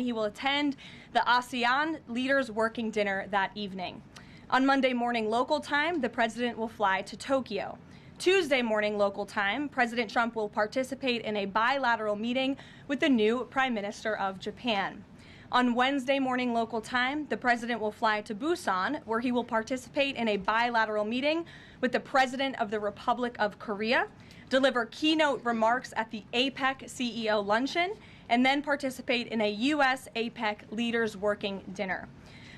he will attend the ASEAN Leaders Working Dinner that evening. On Monday morning local time, the president will fly to Tokyo. Tuesday morning local time, President Trump will participate in a bilateral meeting with the new Prime Minister of Japan. On Wednesday morning local time, the president will fly to Busan, where he will participate in a bilateral meeting with the President of the Republic of Korea, deliver keynote remarks at the APEC CEO luncheon, and then participate in a U.S. APEC Leaders Working Dinner.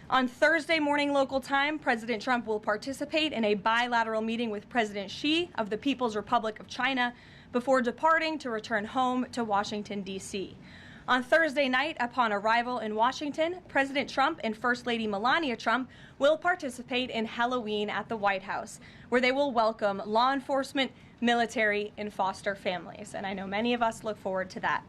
On Thursday morning local time, President Trump will participate in a bilateral meeting with President Xi of the People's Republic of China before departing to return home to Washington, D.C. On Thursday night, upon arrival in Washington, President Trump and First Lady Melania Trump will participate in Halloween at the White House, where they will welcome law enforcement, military, and foster families. And I know many of us look forward to that.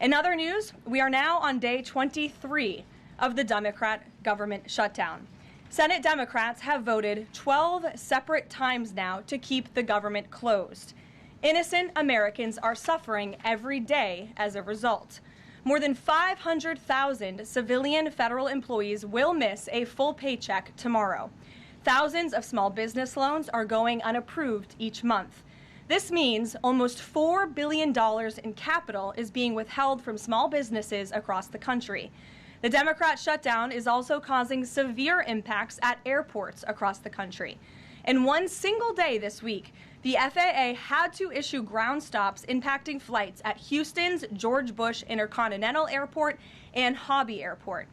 In other news, we are now on day 23 of the Democrat government shutdown. Senate Democrats have voted 12 separate times now to keep the government closed. Innocent Americans are suffering every day as a result. More than 500,000 civilian federal employees will miss a full paycheck tomorrow. Thousands of small business loans are going unapproved each month. This means almost $4 billion in capital is being withheld from small businesses across the country. The Democrat shutdown is also causing severe impacts at airports across the country. In one single day this week, the FAA had to issue ground stops impacting flights at Houston's George Bush Intercontinental Airport and Hobby Airport.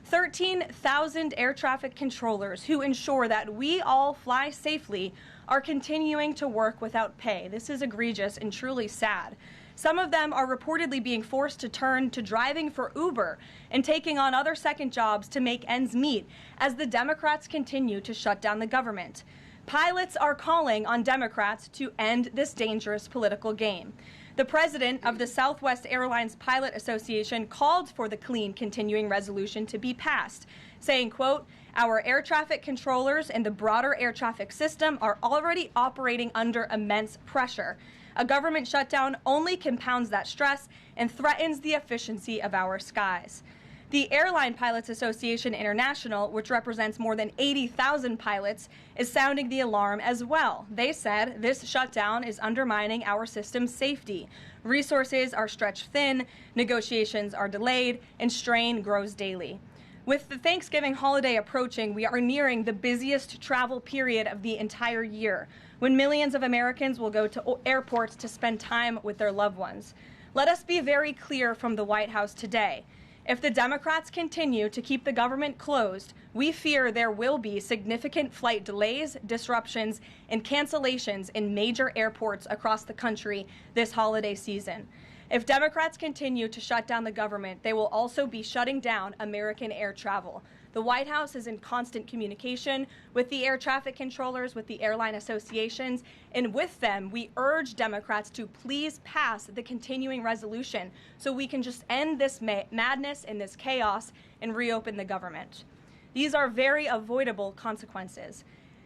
13,000 air traffic controllers who ensure that we all fly safely are continuing to work without pay. This is egregious and truly sad. Some of them are reportedly being forced to turn to driving for Uber and taking on other second jobs to make ends meet as the Democrats continue to shut down the government. Pilots are calling on Democrats to end this dangerous political game. The president of the Southwest Airlines Pilot Association called for the clean continuing resolution to be passed, saying, quote, "Our air traffic controllers and the broader air traffic system are already operating under immense pressure. A government shutdown only compounds that stress and threatens the efficiency of our skies." The Airline Pilots Association International, which represents more than 80,000 pilots, is sounding the alarm as well. They said this shutdown is undermining our system's safety. Resources are stretched thin, negotiations are delayed, and strain grows daily. With the Thanksgiving holiday approaching, we are nearing the busiest travel period of the entire year, when millions of Americans will go to airports to spend time with their loved ones. Let us be very clear from the White House today. If the Democrats continue to keep the government closed, we fear there will be significant flight delays, disruptions, and cancellations in major airports across the country this holiday season. If Democrats continue to shut down the government, they will also be shutting down American air travel. The White House is in constant communication with the air traffic controllers, with the airline associations, and with them, we urge Democrats to please pass the continuing resolution so we can just end this madness and this chaos and reopen the government. These are very avoidable consequences.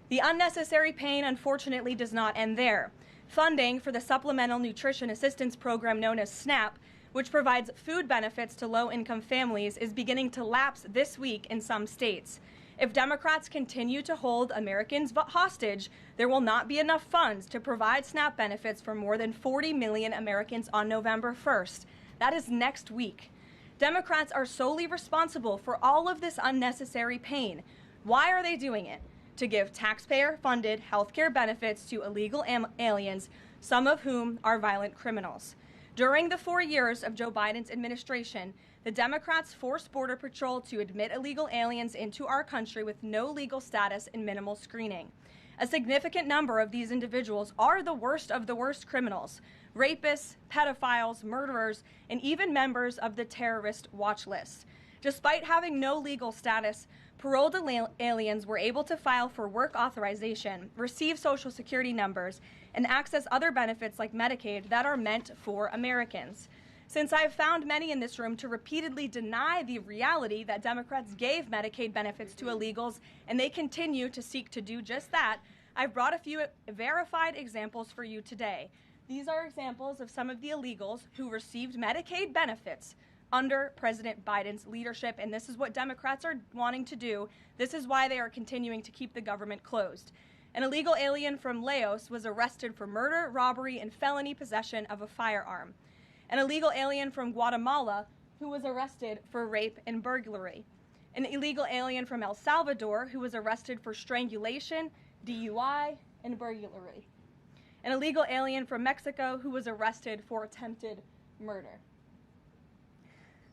The unnecessary pain, unfortunately, does not end there. Funding for the Supplemental Nutrition Assistance Program known as SNAP, which provides food benefits to low-income families, is beginning to lapse this week in some states. If Democrats continue to hold Americans hostage, there will not be enough funds to provide SNAP benefits for more than 40 million Americans on November 1st. That is next week. Democrats are solely responsible for all of this unnecessary pain. Why are they doing it? To give taxpayer-funded health care benefits to illegal aliens, some of whom are violent criminals. During the 4 years of Joe Biden's administration, the Democrats forced Border Patrol to admit illegal aliens into our country with no legal status and minimal screening. A significant number of these individuals are the worst of the worst criminals: rapists, pedophiles, murderers, and even members of the terrorist watch list. Despite having no legal status, paroled aliens were able to file for work authorization, receive Social Security numbers, and access other benefits like Medicaid that are meant for Americans. Since I've found many in this room to repeatedly deny the reality that Democrats gave Medicaid benefits to illegals and they continue to seek to do just that, I've brought a few verified examples for you today. These are examples of some of the illegals who received Medicaid benefits under President Biden's leadership, and this is what Democrats are wanting to do. This is why they are continuing to keep the government closed. An illegal alien from Laos was arrested for murder, robbery, and felony possession of a firearm. An illegal alien from Guatemala who was arrested for rape and burglary. An illegal alien from El Salvador who was arrested for strangulation, DUI, and burglary. An illegal alien from Mexico who was arrested for attempted murder.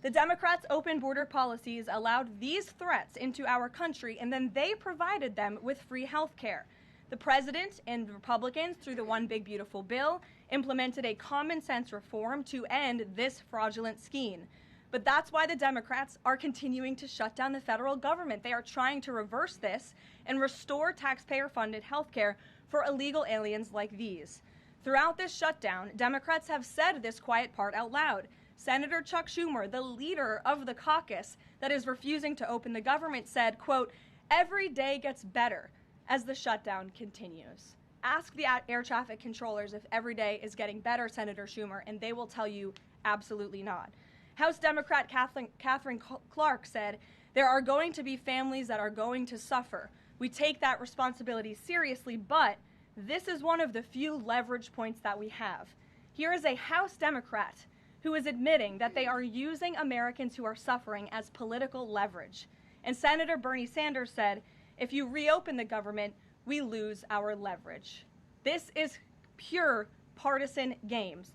The Democrats' open border policies allowed these threats into our country, and then they provided them with free health care. The president and Republicans, through the One Big Beautiful Bill, implemented a common sense reform to end this fraudulent scheme. But that's why the Democrats are continuing to shut down the federal government. They are trying to reverse this and restore taxpayer-funded health care for illegal aliens like these. Throughout this shutdown, Democrats have said this quiet part out loud. Senator Chuck Schumer, the leader of the caucus that is refusing to open the government, said, quote, "Every day gets better as the shutdown continues." Ask the air traffic controllers if every day is getting better, Senator Schumer, and they will tell you absolutely not. House Democrat Catherine Clark said, "There are going to be families that are going to suffer. We take that responsibility seriously, but this is one of the few leverage points that we have." Here is a House Democrat who is admitting that they are using Americans who are suffering as political leverage. And Senator Bernie Sanders said, "If you reopen the government, we lose our leverage." This is pure partisan games.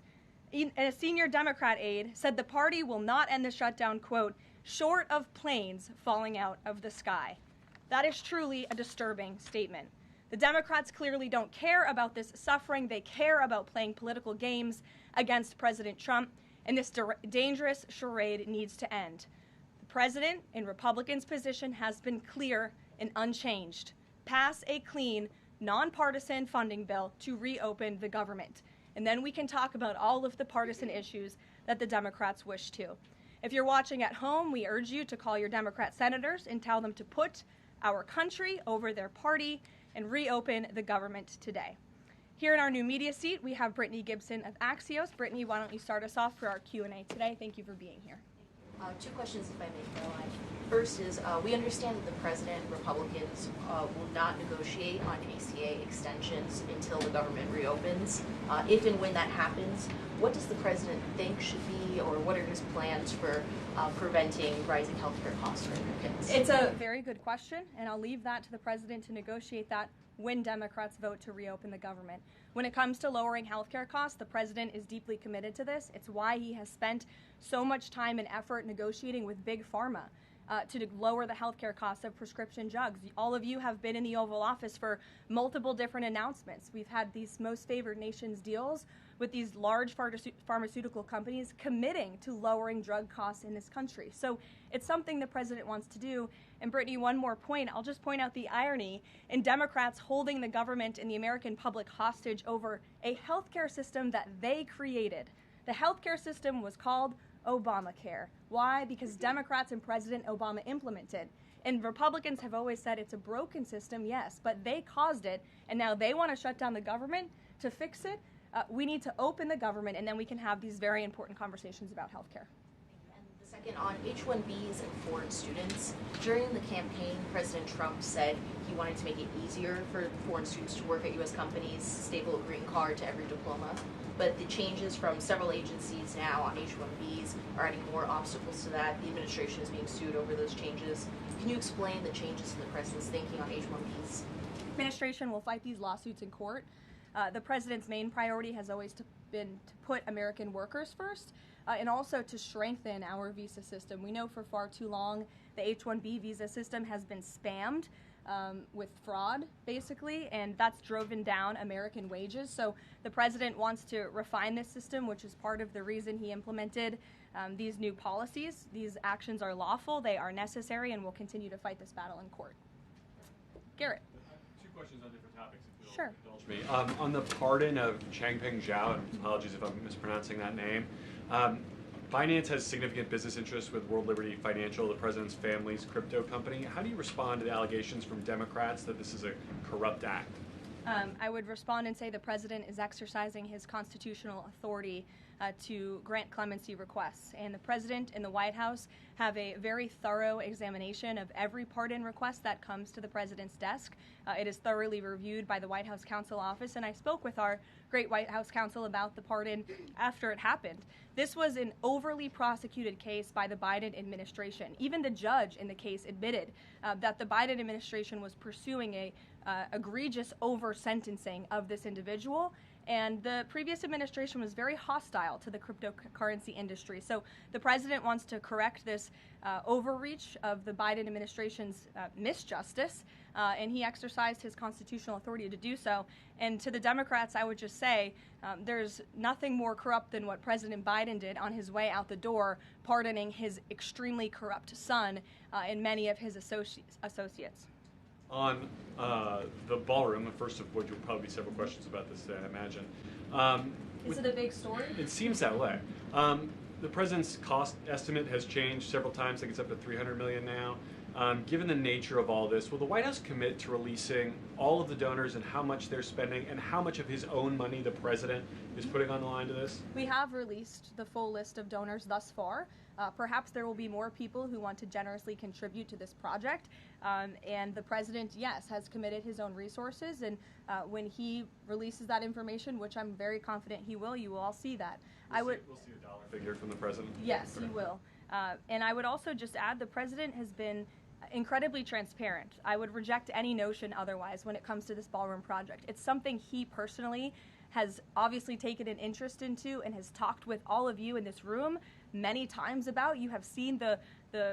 A senior Democrat aide said the party will not end the shutdown, quote, "short of planes falling out of the sky." That is truly a disturbing statement. The Democrats clearly don't care about this suffering. They care about playing political games against President Trump, and this dangerous charade needs to end. The president and Republicans' position has been clear and unchanged. Pass a clean, nonpartisan funding bill to reopen the government. And then we can talk about all of the partisan issues that the Democrats wish to. If you're watching at home, we urge you to call your Democrat senators and tell them to put our country over their party and reopen the government today. Here in our new media seat, we have Brittany Gibson of Axios. Brittany, why don't you start us off for our Q&A today? Thank you for being here. Two questions, if I may, Caroline. First is, we understand that the president and Republicans will not negotiate on ACA extensions until the government reopens. If and when that happens, what does the president think should be, or what are his plans for preventing rising healthcare costs for Americans? It's a very good question, and I'll leave that to the president to negotiate that when Democrats vote to reopen the government. When it comes to lowering healthcare costs, the president is deeply committed to this. It's why he has spent so much time and effort negotiating with Big Pharma to lower the healthcare costs of prescription drugs. All of you have been in the Oval Office for multiple different announcements. We've had these most favored nations deals with these large pharmaceutical companies committing to lowering drug costs in this country. So it's something the president wants to do. And Brittany, one more point. I'll just point out the irony in Democrats holding the government and the American public hostage over a healthcare system that they created. The healthcare system was called Obamacare. Why? Because Democrats and President Obama implemented. And Republicans have always said it's a broken system, yes, but they caused it, and now they want to shut down the government to fix it. We need to open the government, and then we can have these very important conversations about health care. And the second, on H-1Bs and foreign students, during the campaign, President Trump said he wanted to make it easier for foreign students to work at U.S. companies, staple a green card to every diploma. But the changes from several agencies now on H-1Bs are adding more obstacles to that. The administration is being sued over those changes. Can you explain the changes in the president's thinking on H-1Bs? The administration will fight these lawsuits in court. The president's main priority has always been to put American workers first and also to strengthen our visa system. We know for far too long the H-1B visa system has been spammed with fraud, basically, and that's driven down American wages. So the president wants to refine this system, which is part of the reason he implemented these new policies. These actions are lawful, they are necessary, and we'll continue to fight this battle in court. Garrett. Two questions on different topics, if you'll Sure. indulge me. On the pardon of Changpeng Zhao, and apologies if I'm mispronouncing that name, Binance has significant business interests with World Liberty Financial, the president's family's crypto company. How do you respond to the allegations from Democrats that this is a corrupt act? I would respond and say the president is exercising his constitutional authority to grant clemency requests. And the President and the White House have a very thorough examination of every pardon request that comes to the President's desk. It is thoroughly reviewed by the White House Counsel Office, and I spoke with our great White House counsel about the pardon after it happened. This was an overly prosecuted case by the Biden administration. Even the judge in the case admitted that the Biden administration was pursuing a egregious over-sentencing of this individual, and the previous administration was very hostile to the cryptocurrency industry. So the president wants to correct this overreach of the Biden administration's misjustice, and he exercised his constitutional authority to do so. And to the Democrats, I would just say there's nothing more corrupt than what President Biden did on his way out the door, pardoning his extremely corrupt son and many of his associates. On the ballroom, the first of which will probably be several questions about this today, I imagine. Is it a big story? It seems that way. The president's cost estimate has changed several times. I think it's up to $300 million now. Given the nature of all this, will the White House commit to releasing all of the donors and how much they're spending and how much of his own money the president is putting on the line to this? We have released the full list of donors thus far. Perhaps there will be more people who want to generously contribute to this project. And the president, yes, has committed his own resources. And when he releases that information, which I'm very confident he will, you will all see that. We'll see a dollar figure from the president? Yes, you will. And I would also just add the president has been incredibly transparent. I would reject any notion otherwise when it comes to this ballroom project. It's something he personally has obviously taken an interest into and has talked with all of you in this room many times about. You have seen the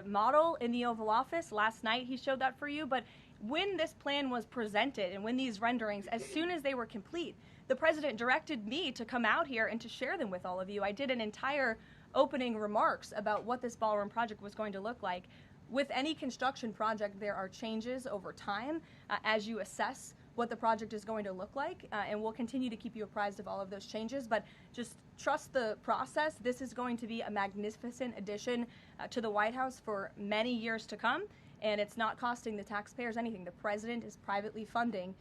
model in the Oval Office. Last night he showed that for you. But when this plan was presented and when these renderings, as soon as they were complete, the president directed me to come out here and to share them with all of you. I did an entire opening remarks about what this ballroom project was going to look like. With any construction project, there are changes over time as you assess what the project is going to look like, and we'll continue to keep you apprised of all of those changes, but just trust the process. This is going to be a magnificent addition to the White House for many years to come, and it's not costing the taxpayers anything. The president is privately funding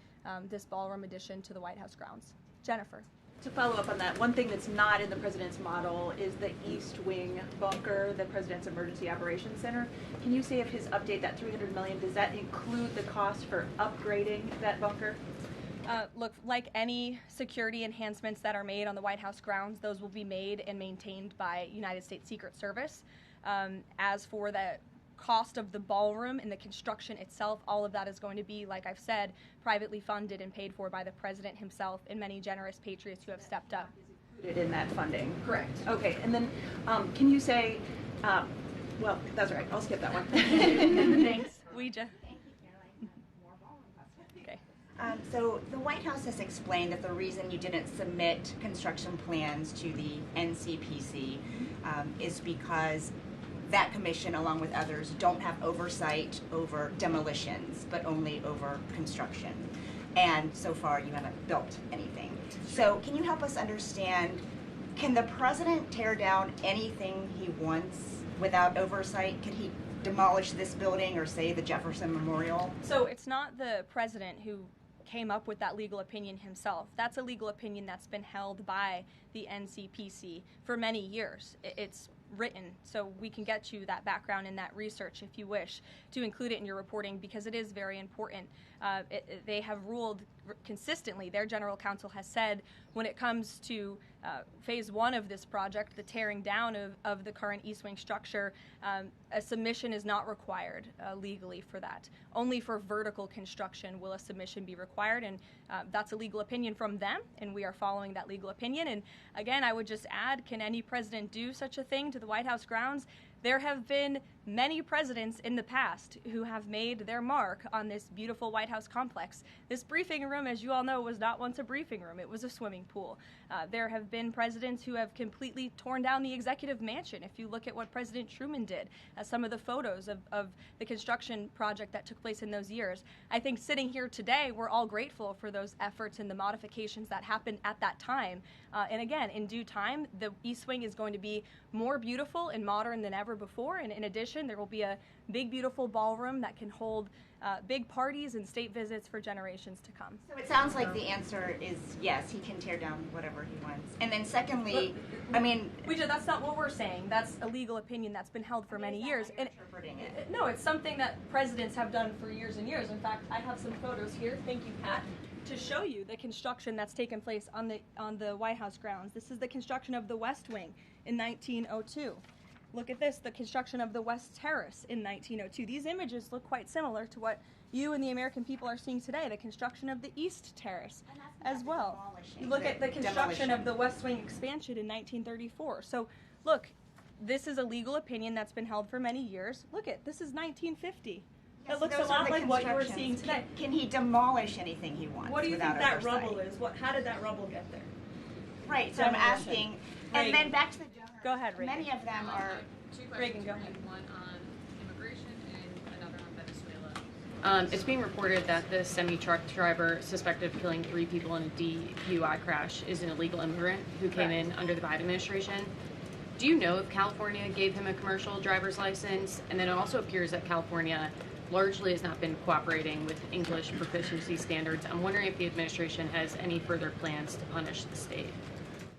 this ballroom addition to the White House grounds. Jennifer. To follow up on that, one thing that's not in the president's model is the East Wing bunker, the president's emergency operations center. Can you say if his update, that $300 million, does that include the cost for upgrading that bunker? Look, like any security enhancements that are made on the White House grounds, those will be made and maintained by United States Secret Service. As for the cost of the ballroom and the construction itself, all of that is going to be, like I've said, privately funded and paid for by the president himself and many generous patriots who have stepped up. Is included in that funding? Correct. Okay, and then can you say, well, that's all right, I'll skip that one. Thanks. Ouija. Thank you, Karoline. More ballroom questions. Okay. So the White House has explained that the reason you didn't submit construction plans to the NCPC is because that commission, along with others, don't have oversight over demolitions, but only over construction. And so far, you haven't built anything. So can you help us understand, can the president tear down anything he wants without oversight? Could he demolish this building or, say, the Jefferson Memorial? So it's not the president who came up with that legal opinion himself. That's a legal opinion that's been held by the NCPC for many years. It's written, so we can get you that background and that research if you wish to include it in your reporting, because it is very important. They have ruled consistently. Their general counsel has said when it comes to phase one of this project, the tearing down of the current East Wing structure, a submission is not required legally for that. Only for vertical construction will a submission be required, and that's a legal opinion from them, and we are following that legal opinion. And again, I would just add, can any president do such a thing to the White House grounds? There have been many presidents in the past who have made their mark on this beautiful White House complex. This briefing room, as you all know, was not once a briefing room. It was a swimming pool. There have been presidents who have completely torn down the executive mansion. If you look at what President Truman did, some of the photos of the construction project that took place in those years, I think sitting here today, we're all grateful for those efforts and the modifications that happened at that time. And again, in due time, the East Wing is going to be more beautiful and modern than ever before. And in addition, addition, there will be a big, beautiful ballroom that can hold big parties and state visits for generations to come. So it sounds like the answer is yes, he can tear down whatever he wants. And then secondly, that's not what we're saying. That's a legal opinion that's been held for many years. And interpreting it. No, it's something that presidents have done for years and years. In fact, I have some photos here. Thank you, Pat, to show you the construction that's taken place on the White House grounds. This is the construction of the West Wing in 1902. Look at this, the construction of the West Terrace in 1902. These images look quite similar to what you and the American people are seeing today, the construction of the East Terrace as well. You look at the construction of the West Wing expansion in 1934. So look, this is a legal opinion that's been held for many years. Look at, this is 1950. It looks a lot like what you were seeing today. Can he demolish anything he wants? What do you think without that oversight? rubble is? How did that rubble get there? Right, so I'm asking, and then back to the donors. Go ahead, Reagan. Many of them are. Two Reagan, questions. go ahead. One on immigration and another on Venezuela. It's being reported that the semi-truck driver suspected of killing 3 people in a DUI crash is an illegal immigrant who came in under the Biden administration. Do you know if California gave him a commercial driver's license? And then it also appears that California largely has not been cooperating with English proficiency standards. I'm wondering if the administration has any further plans to punish the state.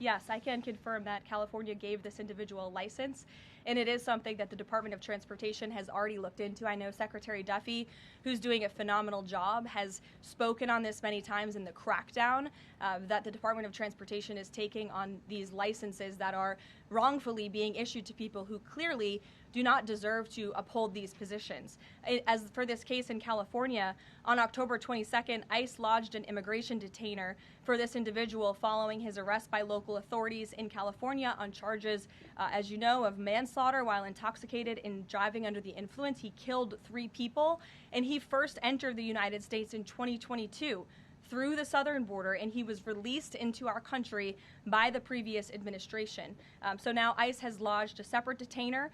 Yes, I can confirm that California gave this individual a license, and it is something that the Department of Transportation has already looked into. I know Secretary Duffy, who's doing a phenomenal job, has spoken on this many times in the crackdown that the Department of Transportation is taking on these licenses that are wrongfully being issued to people who clearly do not deserve to uphold these positions. As for this case in California, on October 22nd, ICE lodged an immigration detainer for this individual following his arrest by local authorities in California on charges, as you know, of manslaughter while intoxicated and driving under the influence. He killed 3 people, and he first entered the United States in 2022 through the southern border, and he was released into our country by the previous administration. So now ICE has lodged a separate detainer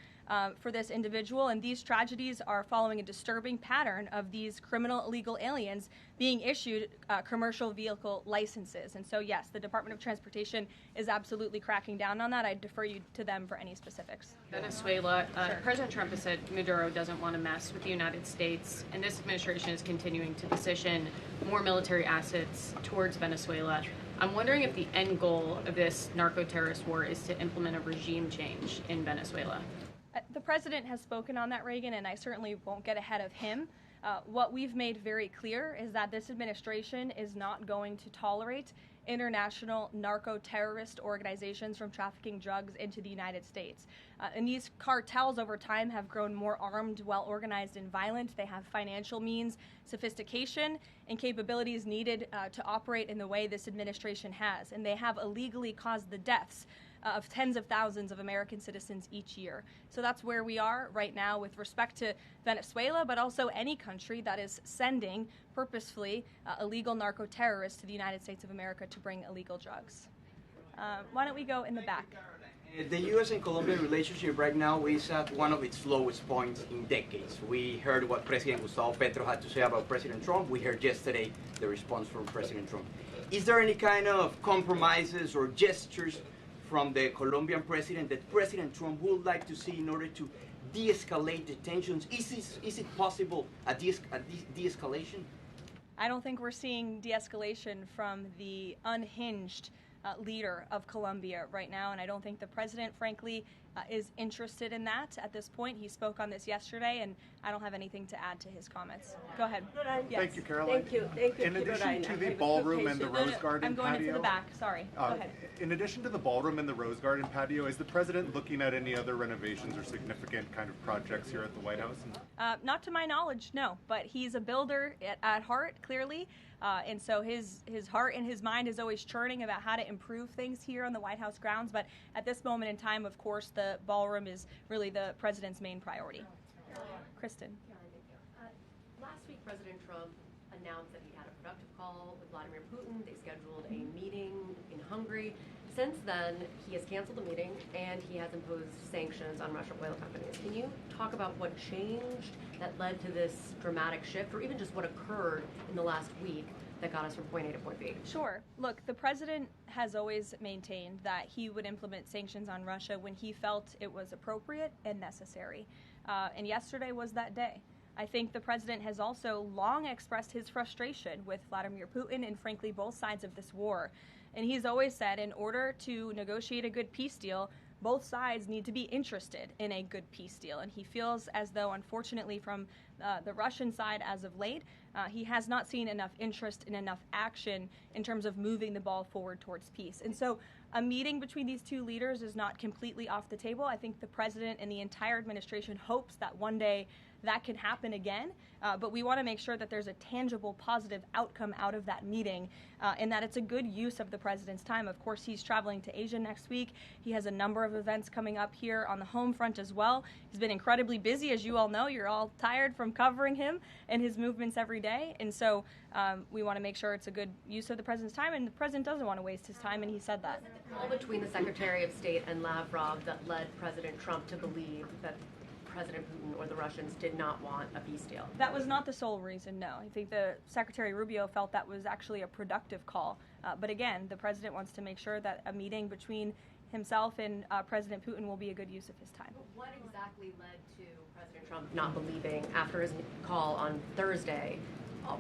for this individual, and these tragedies are following a disturbing pattern of these criminal illegal aliens being issued commercial vehicle licenses. And so yes, the Department of Transportation is absolutely cracking down on that. I defer you to them for any specifics. Venezuela, President Trump has said Maduro doesn't want to mess with the United States, and this administration is continuing to position more military assets towards Venezuela. I'm wondering if the end goal of this narco-terrorist war is to implement a regime change in Venezuela. The president has spoken on that, Reagan, and I certainly won't get ahead of him. What we've made very clear is that this administration is not going to tolerate international narco-terrorist organizations from trafficking drugs into the United States. And these cartels over time have grown more armed, well-organized, and violent. They have financial means, sophistication, and capabilities needed to operate in the way this administration has. And they have illegally caused the deaths of tens of thousands of American citizens each year. So that's where we are right now with respect to Venezuela, but also any country that is sending purposefully illegal narco-terrorists to the United States of America to bring illegal drugs. Why don't we go in the back? The U.S. and Colombia relationship right now is at one of its lowest points in decades. We heard what President Gustavo Petro had to say about President Trump. We heard yesterday the response from President Trump. Is there any kind of compromises or gestures from the Colombian president that President Trump would like to see in order to de-escalate the tensions? Is it possible a de-escalation? I don't think we're seeing de-escalation from the unhinged leader of Colombia right now, and I don't think the president, frankly, is interested in that at this point. He spoke on this yesterday, and I don't have anything to add to his comments. Go ahead. Yes. Thank you, Caroline. Thank you, In addition to the ballroom and the Rose Garden I'm going patio, into the back. Sorry. Go ahead. in addition to the ballroom and the Rose Garden patio, is the president looking at any other renovations or significant kind of projects here at the White House? Not to my knowledge, no. But he's a builder at heart, clearly. And so his heart and his mind is always churning about how to improve things here on the White House grounds. But at this moment in time, of course, the ballroom is really the president's main priority. Kristen. Last week, President Trump announced that he had a productive call with Vladimir Putin. They scheduled a meeting in Hungary. Since then, he has canceled the meeting and he has imposed sanctions on Russian oil companies. Can you talk about what changed that led to this dramatic shift, or even just what occurred in the last week that got us from point A to point B? Sure. Look, the president has always maintained that he would implement sanctions on Russia when he felt it was appropriate and necessary. and yesterday was that day. I think the president has also long expressed his frustration with Vladimir Putin and, frankly, both sides of this war. And he's always said in order to negotiate a good peace deal, both sides need to be interested in a good peace deal. And he feels as though, unfortunately, from the Russian side as of late, he has not seen enough interest and enough action in terms of moving the ball forward towards peace. And so a meeting between these two leaders is not completely off the table. I think the president and the entire administration hopes that one day that can happen again, but we want to make sure that there's a tangible, positive outcome out of that meeting, and that it's a good use of the president's time. Of course, he's traveling to Asia next week. He has a number of events coming up here on the home front as well. He's been incredibly busy, as you all know. You're all tired from covering him and his movements every day, and so we want to make sure it's a good use of the president's time, and the president doesn't want to waste his time, and he said that. Was it the call between the Secretary of State and Lavrov that led President Trump to believe that President Putin or the Russians did not want a peace deal? That was not the sole reason, no. I think the Secretary Rubio felt that was actually a productive call. But again, the president wants to make sure that a meeting between himself and President Putin will be a good use of his time. But what exactly led to President Trump not believing, after his call on Thursday,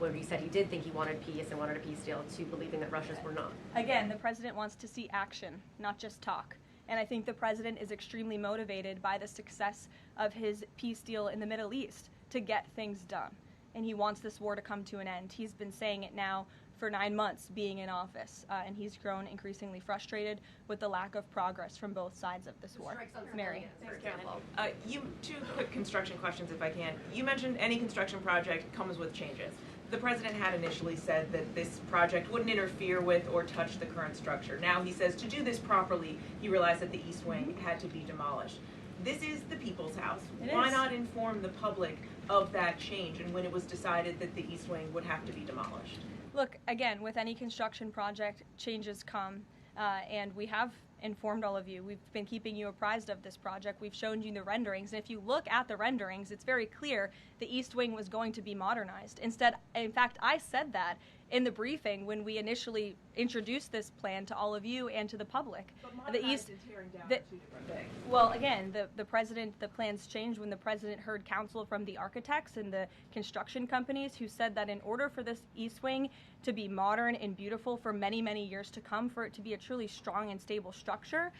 where he said he did think he wanted peace and wanted a peace deal, to believing that Russians were not? Again, the president wants to see action, not just talk. And I think the president is extremely motivated by the success of his peace deal in the Middle East to get things done. And he wants this war to come to an end. He's been saying it now for 9 months being in office, and he's grown increasingly frustrated with the lack of progress from both sides of this war. Mary. For example. Two quick construction questions, if I can. You mentioned any construction project comes with changes. The president had initially said that this project wouldn't interfere with or touch the current structure. Now he says to do this properly, he realized that the East Wing had to be demolished. This is the people's house. Why not inform the public of that change and when it was decided that the East Wing would have to be demolished? Look, again, with any construction project, changes come, and we have informed all of you. We've been keeping you apprised of this project. We've shown you the renderings, and if you look at the renderings, it's very clear the East Wing was going to be modernized. Instead, in fact, I said that in the briefing when we initially introduced this plan to all of you and to the public. But the East and tearing down are two different things. Well, again, the plans changed when the president heard counsel from the architects and the construction companies who said that in order for this East Wing to be modern and beautiful for many, many years to come, for it to be a truly strong and stable structure,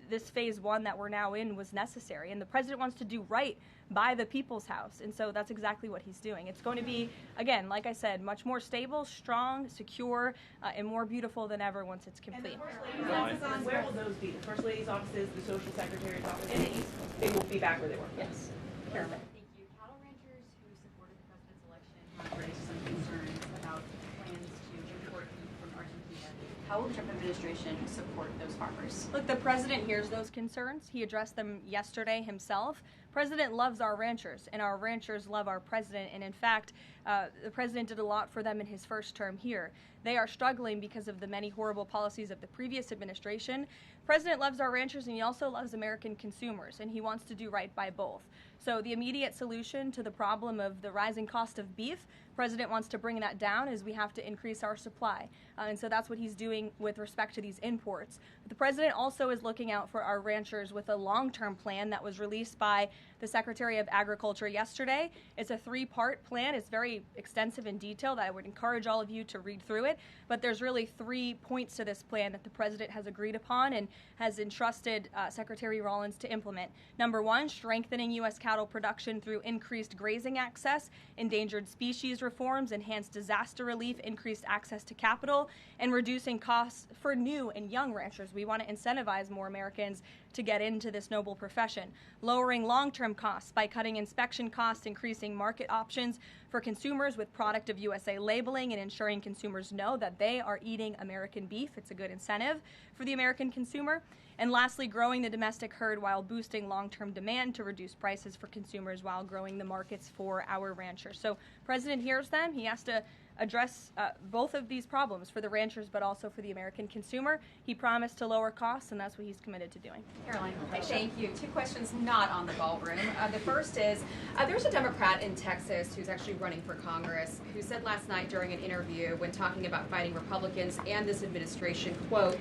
this phase one that we're now in was necessary. And the president wants to do right by the people's house, and so that's exactly what he's doing. It's going to be, again, like I said, much more stable, strong, secure, and more beautiful than ever once it's complete. And the First Lady's offices, where will those be? The First Lady's offices, the Social Secretary's office, and the East, they will be back where they were? Yes. Thank you. Cattle ranchers who supported the president's election have raised some concerns about plans to import beef from Argentina. How will the Trump administration support those farmers? Look, the president hears those concerns. He addressed them yesterday himself. President loves our ranchers, and our ranchers love our president. And in fact, the president did a lot for them in his first term here. They are struggling because of the many horrible policies of the previous administration. The president loves our ranchers, and he also loves American consumers, and he wants to do right by both. So the immediate solution to the problem of the rising cost of beef, the president wants to bring that down, is we have to increase our supply. And so that's what he's doing with respect to these imports. But the president also is looking out for our ranchers with a long-term plan that was released by the Secretary of Agriculture yesterday. It's a 3-part plan. It's very extensive and detailed. I would encourage all of you to read through it. But there's really 3 points to this plan that the president has agreed upon and has entrusted Secretary Rollins to implement. Number 1, strengthening U.S. cattle production through increased grazing access, endangered species reforms, enhanced disaster relief, increased access to capital, and reducing costs for new and young ranchers. We want to incentivize more Americans to get into this noble profession. Lowering long-term costs by cutting inspection costs, increasing market options for consumers with product of USA labeling, and ensuring consumers know that they are eating American beef. It's a good incentive for the American consumer. And lastly, growing the domestic herd while boosting long-term demand to reduce prices for consumers while growing the markets for our ranchers. So President hears them. He has to address both of these problems for the ranchers but also for the American consumer. He promised to lower costs, and that's what he's committed to doing. Karoline, thank you. 2 questions not on the ballroom. The first is, there's a Democrat in Texas who's actually running for Congress who said last night during an interview when talking about fighting Republicans and this administration, quote,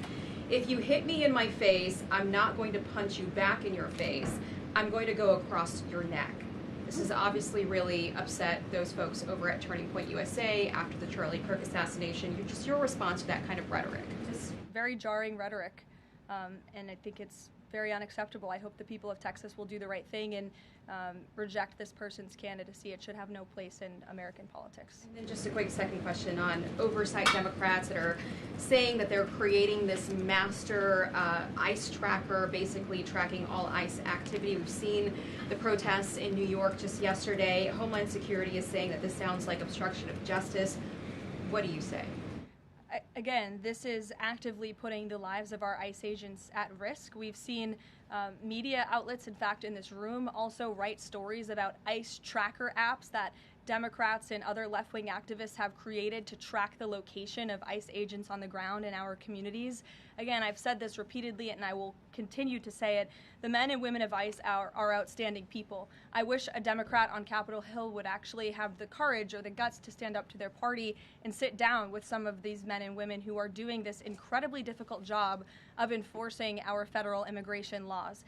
"If you hit me in my face, I'm not going to punch you back in your face. I'm going to go across your neck. This has obviously really upset those folks over at Turning Point USA after the Charlie Kirk assassination. Just your response to that kind of rhetoric. Just very jarring rhetoric, and I think it's very unacceptable. I hope the people of Texas will do the right thing and reject this person's candidacy. It should have no place in American politics. And then just a quick second question on oversight Democrats that are saying that they're creating this master ICE tracker, basically tracking all ICE activity. We've seen the protests in New York just yesterday. Homeland Security is saying that this sounds like obstruction of justice. What do you say? Again, this is actively putting the lives of our ICE agents at risk. We've seen media outlets, in fact, in this room, also write stories about ICE tracker apps that Democrats and other left-wing activists have created to track the location of ICE agents on the ground in our communities. Again, I've said this repeatedly, and I will continue to say it. The men and women of ICE are outstanding people. I wish a Democrat on Capitol Hill would actually have the courage or the guts to stand up to their party and sit down with some of these men and women who are doing this incredibly difficult job of enforcing our federal immigration laws.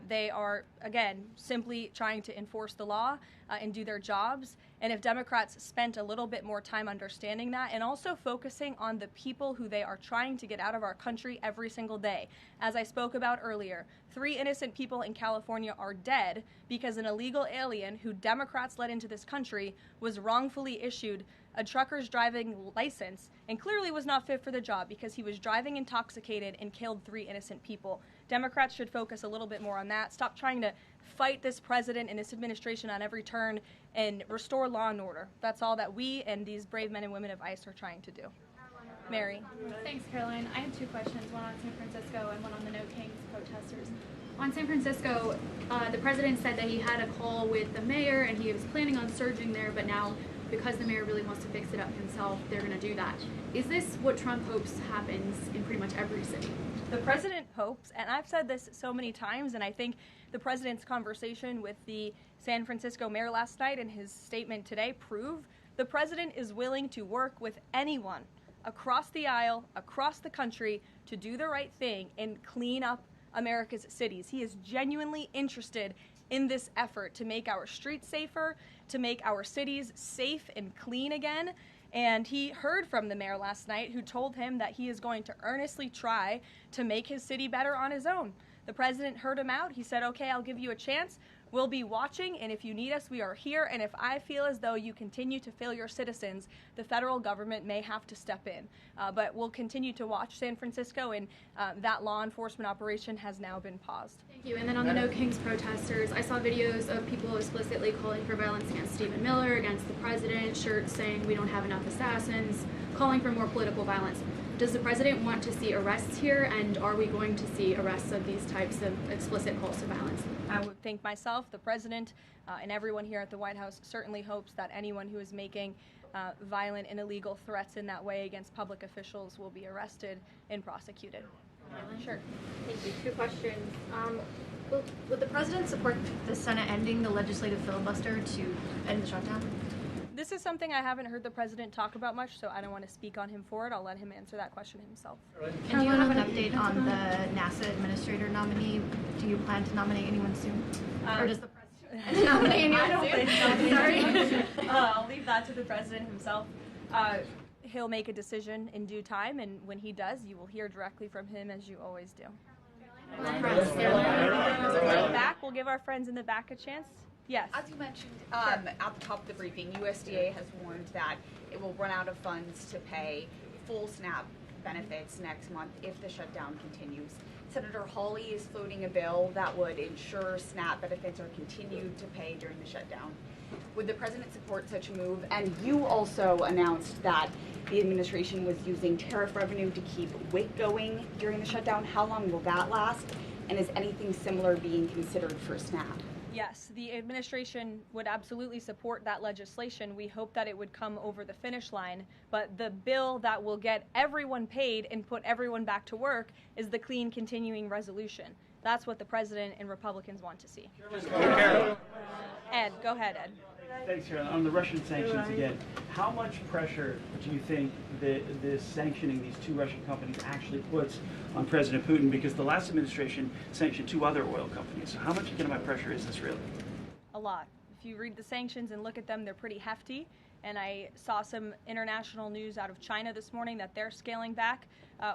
They are, again, simply trying to enforce the law and do their jobs. And if Democrats spent a little bit more time understanding that and also focusing on the people who they are trying to get out of our country every single day. As I spoke about earlier, 3 innocent people in California are dead because an illegal alien who Democrats let into this country was wrongfully issued a trucker's driving license and clearly was not fit for the job because he was driving intoxicated and killed 3 innocent people. Democrats should focus a little bit more on that. Stop trying to fight this president and this administration on every turn and restore law and order. That's all that we and these brave men and women of ICE are trying to do. Mary. Thanks, Caroline. I have 2 questions, one on San Francisco and one on the No Kings protesters. On San Francisco, the president said that he had a call with the mayor and he was planning on surging there, but now because the mayor really wants to fix it up himself, they're going to do that. Is this what Trump hopes happens in pretty much every city? The president hopes, and I've said this so many times, and I think the president's conversation with the San Francisco mayor last night and his statement today prove the president is willing to work with anyone across the aisle, across the country, to do the right thing and clean up America's cities. He is genuinely interested in this effort to make our streets safer, to make our cities safe and clean again. And he heard from the mayor last night who told him that he is going to earnestly try to make his city better on his own. The president heard him out. He said, okay, I'll give you a chance. We'll be watching, and if you need us, we are here. And if I feel as though you continue to fail your citizens, the federal government may have to step in. But we'll continue to watch San Francisco, and that law enforcement operation has now been paused. Thank you. And then on the No Kings protesters, I saw videos of people explicitly calling for violence against Stephen Miller, against the president, shirts saying we don't have enough assassins, calling for more political violence. Does the president want to see arrests here, and are we going to see arrests of these types of explicit calls to violence? I would think myself, the president, and everyone here at the White House certainly hopes that anyone who is making violent and illegal threats in that way against public officials will be arrested and prosecuted. Sure. Thank you. 2 questions. Would the president support the Senate ending the legislative filibuster to end the shutdown? This is something I haven't heard the president talk about much, so I don't want to speak on him for it. I'll let him answer that question himself. And do you have an update on the NASA administrator nominee? Do you plan to nominate anyone soon? Or does the president nominate anyone I don't soon? think so. I'll leave that to the president himself. He'll make a decision in due time, and when he does, you will hear directly from him, as you always do. Back, we'll give our friends in the back a chance. Yes. As you mentioned at the top of the briefing, USDA has warned that it will run out of funds to pay full SNAP benefits next month if the shutdown continues. Senator Hawley is floating a bill that would ensure SNAP benefits are continued to pay during the shutdown. Would the president support such a move? And you also announced that the administration was using tariff revenue to keep WIC going during the shutdown. How long will that last? And is anything similar being considered for SNAP? Yes, the administration would absolutely support that legislation. We hope that it would come over the finish line, but the bill that will get everyone paid and put everyone back to work is the clean continuing resolution. That's what the president and Republicans want to see. Ed, go ahead, Ed. Thanks, Caroline. On the Russian sanctions again, how much pressure do you think this sanctioning these two Russian companies actually puts on President Putin? Because the last administration sanctioned two other oil companies. So how much economic pressure is this really? A lot. If you read the sanctions and look at them, they're pretty hefty. And I saw some international news out of China this morning that they're scaling back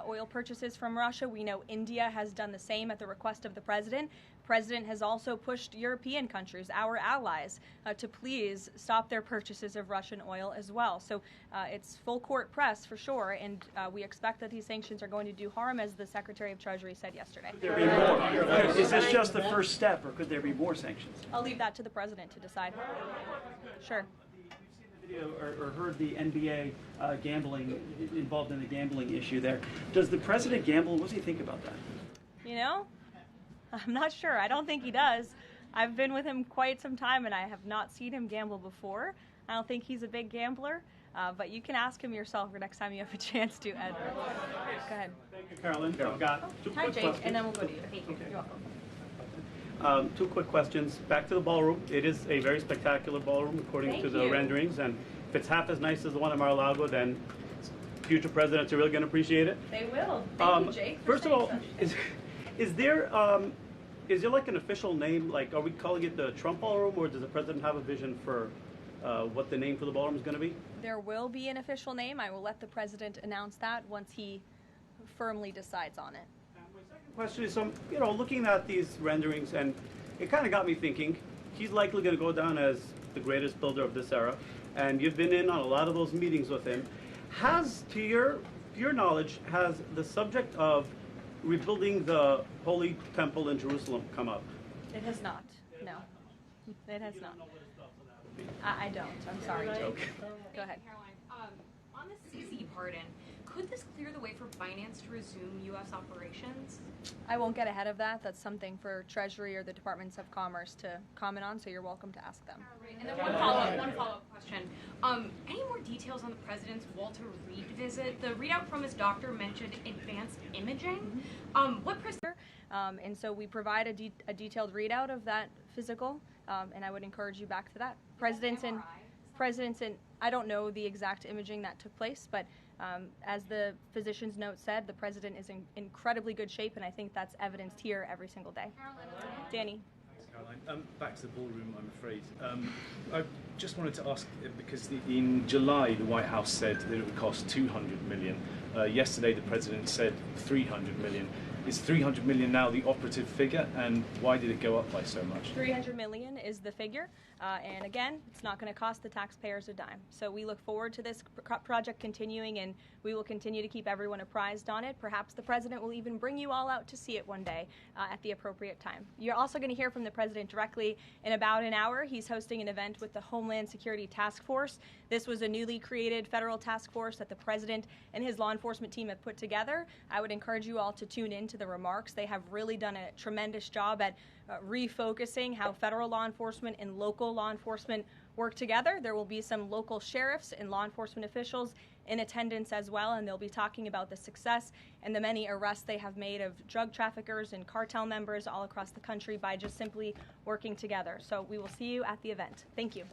oil purchases from Russia. We know India has done the same at the request of the president. The president has also pushed European countries, our allies, to please stop their purchases of Russian oil as well. So it's full court press for sure, and we expect that these sanctions are going to do harm, as the Secretary of Treasury said yesterday. Could there be more? Is this just the first step, or could there be more sanctions? I'll leave that to the president to decide. Sure. Or heard the NBA gambling, involved in the gambling issue there. Does the president gamble? What does he think about that? You know, I'm not sure. I don't think he does. I've been with him quite some time, and I have not seen him gamble before. I don't think he's a big gambler, but you can ask him yourself next time you have a chance to, Ed. Go ahead. Thank you, Caroline. I've got two Hi, quick Jake, questions. and then we'll go to you. Thank you. Okay. You're welcome. Two quick questions. Back to the ballroom. It is a very spectacular ballroom, according to the renderings. And if it's half as nice as the one in Mar-a-Lago, then future presidents are really going to appreciate it. They will. Thank you, Jake. First of all, is there like an official name? Like, are we calling it the Trump Ballroom, or does the president have a vision for what the name for the ballroom is going to be? There will be an official name. I will let the president announce that once he firmly decides on it. Question is, looking at these renderings, and it kind of got me thinking, he's likely going to go down as the greatest builder of this era, and you've been in on a lot of those meetings with him. Has, to your knowledge, has the subject of rebuilding the Holy Temple in Jerusalem come up? It has not. No. It has not. I don't. I'm sorry, Jake. Go ahead. Caroline, on the CC pardon, could this clear the way for finance to resume U.S. operations? I won't get ahead of that. That's something for Treasury or the Departments of Commerce to comment on, so you're welcome to ask them. Right. And then one follow-up question. Any more details on the president's Walter Reed visit? The readout from his doctor mentioned advanced imaging. And so we provide a detailed readout of that physical, and I would encourage you back to that. Presidents and I don't know the exact imaging that took place, but as the physician's note said, the president is in incredibly good shape, and I think that's evidenced here every single day. Danny. Thanks, Caroline. Back to the ballroom, I'm afraid. I just wanted to ask, because in July the White House said that it would cost $200 million. Yesterday the president said $300 million. Is $300 million now the operative figure, and why did it go up by so much? $300 million is the figure, and again, it's not going to cost the taxpayers a dime. So we look forward to this project continuing, and we will continue to keep everyone apprised on it. Perhaps the president will even bring you all out to see it one day at the appropriate time. You're also going to hear from the president directly in about an hour. He's hosting an event with the Homeland Security Task Force. This was a newly created federal task force that the president and his law enforcement team have put together. I would encourage you all to tune in to the remarks. They have really done a tremendous job at refocusing how federal law enforcement and local law enforcement work together. There will be some local sheriffs and law enforcement officials in attendance as well, and they'll be talking about the success and the many arrests they have made of drug traffickers and cartel members all across the country by just simply working together. So we will see you at the event. Thank you.